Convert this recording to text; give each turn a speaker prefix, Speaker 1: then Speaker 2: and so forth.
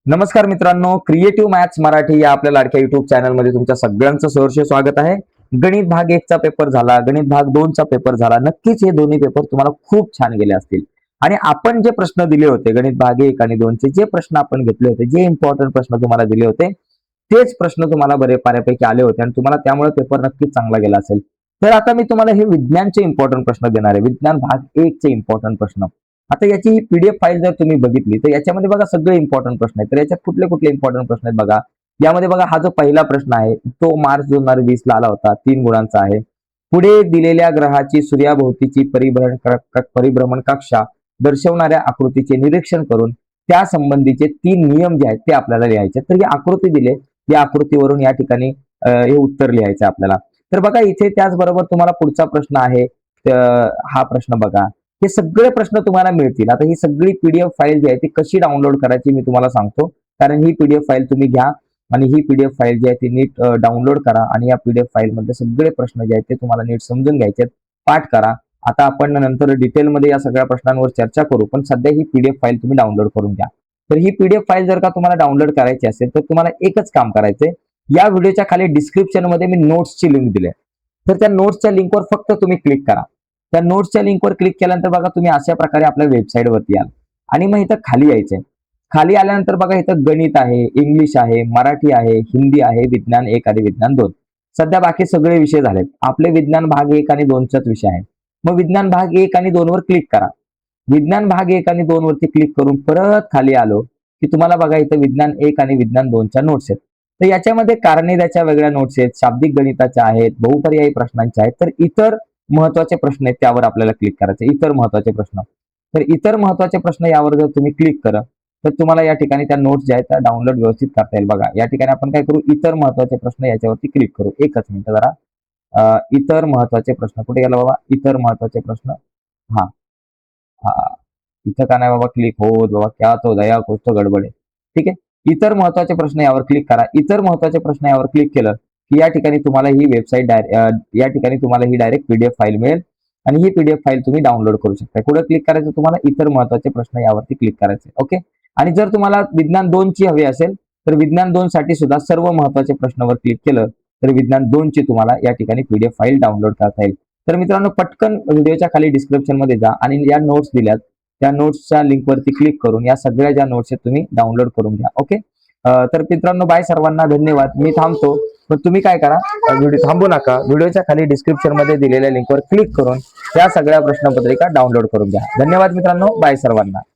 Speaker 1: नमस्कार मित्रांनो, creative maths Marathi या आपल्या लाडक्या युट्यूब चॅनलमध्ये तुमच्या सगळ्यांचं सहर्ष स्वागत आहे. गणित भाग 1 चा पेपर झाला, गणित भाग 2 चा पेपर झाला. नक्कीच हे दोन्ही पेपर तुम्हाला खूप छान गेले असतील. आणि आपण जे प्रश्न दिले होते गणित भाग 1 आणि 2 चे जे प्रश्न आपण घेतले होते, जे इम्पॉर्टंट प्रश्न तुम्हाला दिले होते, तेच प्रश्न तुम्हाला बऱ्यापैकी आले होते आणि तुम्हाला त्यामुळे पेपर नक्कीच चांगला गेला असेल. तर आता मी तुम्हाला हे विज्ञानचे इम्पॉर्टंट प्रश्न देणार आहे. विज्ञान भाग 1 चे इम्पॉर्टंट प्रश्न. आता याची ही पीडीएफ फाईल जर तुम्ही बघितली तर याच्यामध्ये बघा सगळे इम्पॉर्टंट प्रश्न आहेत. तर याच्यात कुठले कुठले इम्पॉर्टंट प्रश्न आहेत बघा. यामध्ये बघा हा जो पहिला प्रश्न आहे तो मार्च 2020 ला आला होता. 3 गुणांचा आहे. पुढे दिलेल्या ग्रहाची सूर्याभोवतीची परिभ्रमण कक्षा दर्शवणाऱ्या आकृतीचे निरीक्षण करून त्या संबंधीचे 3 नियम जे आहेत ते आपल्याला लिहायचे. तर ही आकृती दिले, या आकृतीवरून या ठिकाणी हे उत्तर लिहायचं आपल्याला. तर बघा इथे त्याचबरोबर तुम्हाला पुढचा प्रश्न आहे. हा प्रश्न बघा. हे सगळे प्रश्न तुम्हाला मिळतील. आता ही सगळी पीडीएफ फाईल जी आहे ती कशी डाउनलोड करायची मी तुम्हाला सांगतो. कारण ही पीडीएफ फाईल तुम्ही घ्या आणि ही पीडीएफ फाईल जी आहे ती नीट डाउनलोड करा आणि या पीडीएफ फाईल मध्ये सगळे प्रश्न जे आहेत ते तुम्हाला नीट समजून घ्यायचे, पाठ करा. आता आपण नंतर डिटेलमध्ये या सगळ्या प्रश्नांवर चर्चा करू, पण सध्या ही पीडीएफ फाईल तुम्ही डाउनलोड करून घ्या. तर ही पीडीएफ फाईल जर का तुम्हाला डाउनलोड करायची असेल तर तुम्हाला एकच काम करायचंय. या व्हिडिओच्या खाली डिस्क्रिप्शन मध्ये मी नोट्सची लिंक दिली आहे. तर त्या नोट्सच्या लिंकवर फक्त तुम्ही क्लिक करा. त्या नोट्सच्या लिंकवर क्लिक केल्यानंतर बघा तुम्ही अशा प्रकारे आपल्या वेबसाईटवरती याल आणि मग इथं खाली यायचंय. खाली आल्यानंतर बघा इथं गणित आहे, इंग्लिश आहे, मराठी आहे, हिंदी आहे, विज्ञान 1 आणि विज्ञान 2. सध्या बाकी सगळे विषय झालेत. आपले विज्ञान भाग 1 आणि 2 चाच विषय आहे. मग विज्ञान भाग 1 आणि 2 वर क्लिक करा. विज्ञान भाग 1 आणि 2 वरती क्लिक करून परत खाली आलो की तुम्हाला बघा इथं विज्ञान 1 आणि विज्ञान 2 च्या नोट्स आहेत. तर याच्यामध्ये कारणे वेगळ्या नोट्स आहेत, शाब्दिक गणिताच्या आहेत, बहुपर्यायी प्रश्नांच्या आहेत. तर इतर महत्वाचे प्रश्न आहेत त्यावर आपल्याला क्लिक करायचे. इतर महत्वाचे प्रश्न. तर इतर महत्वाचे प्रश्न यावर जर तुम्ही क्लिक करा तर तुम्हाला या ठिकाणी त्या नोट्स ज्या आहेत त्या डाउनलोड व्यवस्थित करता येईल. बघा या ठिकाणी आपण काय करू, इतर महत्वाचे प्रश्न याच्यावरती क्लिक करू. एकच मिनिट जरा. इतर महत्वाचे प्रश्न कुठे गेला बाबा, इतर महत्वाचे प्रश्न. हा हा इथं का नाही बाबा क्लिक होत बाबा, क्या तो दया कुछ तो गडबड आहे. ठीक आहे, इतर महत्वाचे प्रश्न यावर क्लिक करा. इतर महत्वाचे प्रश्न यावर क्लिक केलं की या ठिकाणी तुम्हाला ही वेबसाईट या ठिकाणी तुम्हाला ही डायरेक्ट पीडीएफ फाईल मिळेल आणि ही पीडीएफ फाईल तुम्ही डाउनलोड करू शकता. कुठे क्लिक करायचं, तुम्हाला इतर महत्वाचे प्रश्न यावरती क्लिक करायचे. ओके. आणि जर तुम्हाला विज्ञान 2 ची हवी असेल तर विज्ञान 2 साठी सुद्धा सर्व महत्वाचे प्रश्नावर क्लिक केलं तर विज्ञान 2 ची तुम्हाला या ठिकाणी पीडीएफ फाईल डाउनलोड करता येईल. तर मित्रांनो पटकन व्हिडिओच्या खाली डिस्क्रिप्शन मध्ये जा आणि या नोट्स दिल्यात त्या नोट्सच्या लिंकवरती क्लिक करून या सगळ्या ज्या नोट्स आहेत तुम्ही डाउनलोड करून घ्या. ओके. तर मित्रांनो बाय सर्वांना, धन्यवाद. मी थांबतो, पण तुम्ही काय करा, व्हिडिओ थांबू नका. व्हिडिओच्या खाली डिस्क्रिप्शन मध्ये दिलेल्या लिंकवर क्लिक करून या सगळ्या प्रश्नपत्रिका डाउनलोड करून घ्या. धन्यवाद मित्रांनो, बाय सर्वांना.